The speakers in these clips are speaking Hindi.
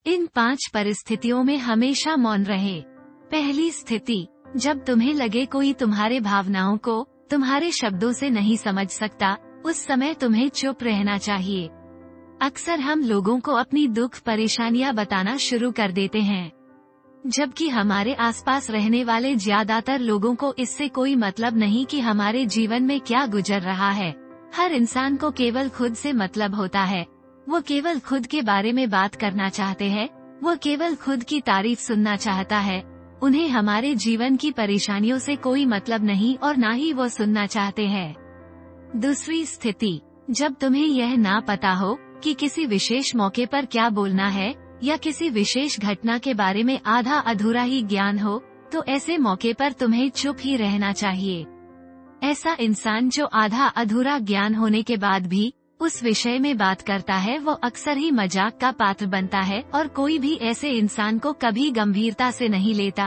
इन 5 परिस्थितियों में हमेशा मौन रहे। पहली स्थिति, जब तुम्हें लगे कोई तुम्हारे भावनाओं को तुम्हारे शब्दों से नहीं समझ सकता, उस समय तुम्हें चुप रहना चाहिए। अक्सर हम लोगों को अपनी दुख परेशानियां बताना शुरू कर देते हैं, जबकि हमारे आसपास रहने वाले ज्यादातर लोगों को इससे कोई मतलब नहीं कि हमारे जीवन में क्या गुजर रहा है। हर इंसान को केवल खुद से मतलब होता है। वो केवल खुद के बारे में बात करना चाहते हैं, वो केवल खुद की तारीफ सुनना चाहता है। उन्हें हमारे जीवन की परेशानियों से कोई मतलब नहीं और ना ही वो सुनना चाहते हैं। दूसरी स्थिति, जब तुम्हें यह ना पता हो कि किसी विशेष मौके पर क्या बोलना है या किसी विशेष घटना के बारे में आधा अधूरा ही ज्ञान हो, तो ऐसे मौके पर तुम्हें चुप ही रहना चाहिए। ऐसा इंसान जो आधा अधूरा ज्ञान होने के बाद भी उस विषय में बात करता है, वो अक्सर ही मजाक का पात्र बनता है और कोई भी ऐसे इंसान को कभी गंभीरता से नहीं लेता।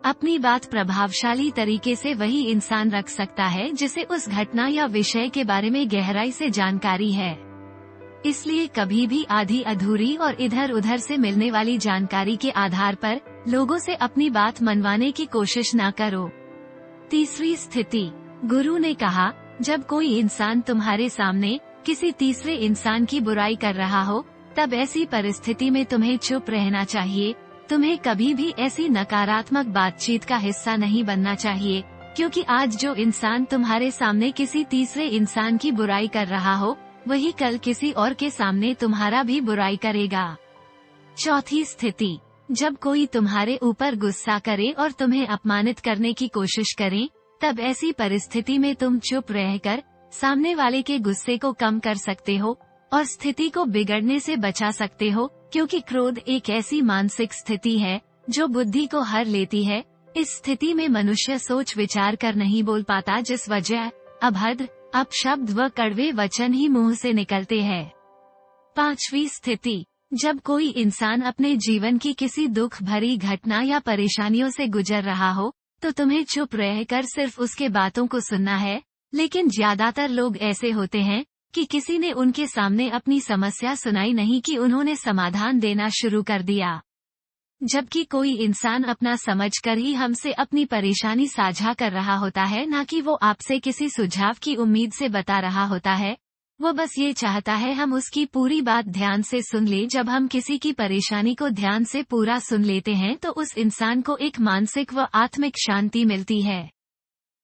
अपनी बात प्रभावशाली तरीके से वही इंसान रख सकता है जिसे उस घटना या विषय के बारे में गहराई से जानकारी है। इसलिए कभी भी आधी अधूरी और इधर उधर से मिलने वाली जानकारी के आधार पर लोगों से अपनी बात मनवाने की कोशिश न करो। तीसरी स्थिति, गुरु ने कहा, जब कोई इंसान तुम्हारे सामने किसी तीसरे इंसान की बुराई कर रहा हो, तब ऐसी परिस्थिति में तुम्हें चुप रहना चाहिए। तुम्हें कभी भी ऐसी नकारात्मक बातचीत का हिस्सा नहीं बनना चाहिए, क्योंकि आज जो इंसान तुम्हारे सामने किसी तीसरे इंसान की बुराई कर रहा हो, वही कल किसी और के सामने तुम्हारा भी बुराई करेगा। चौथी स्थिति, जब कोई तुम्हारे ऊपर गुस्सा करे और तुम्हें अपमानित करने की कोशिश करे, तब ऐसी परिस्थिति में तुम चुप रहकर सामने वाले के गुस्से को कम कर सकते हो और स्थिति को बिगड़ने से बचा सकते हो, क्योंकि क्रोध एक ऐसी मानसिक स्थिति है जो बुद्धि को हर लेती है। इस स्थिति में मनुष्य सोच विचार कर नहीं बोल पाता, जिस वजह अभद्र, अपशब्द व कड़वे वचन ही मुंह से निकलते हैं। पांचवी स्थिति, जब कोई इंसान अपने जीवन की किसी दुख भरी घटना या परेशानियों से गुजर रहा हो, तो तुम्हें चुप रहकर सिर्फ उसके बातों को सुनना है। लेकिन ज्यादातर लोग ऐसे होते हैं कि किसी ने उनके सामने अपनी समस्या सुनाई नहीं कि उन्होंने समाधान देना शुरू कर दिया। जबकि कोई इंसान अपना समझकर ही हमसे अपनी परेशानी साझा कर रहा होता है, ना कि वो आपसे किसी सुझाव की उम्मीद से बता रहा होता है। वो बस ये चाहता है हम उसकी पूरी बात ध्यान से सुन लें। जब हम किसी की परेशानी को ध्यान से पूरा सुन लेते हैं तो उस इंसान को एक मानसिक व आत्मिक शांति मिलती है।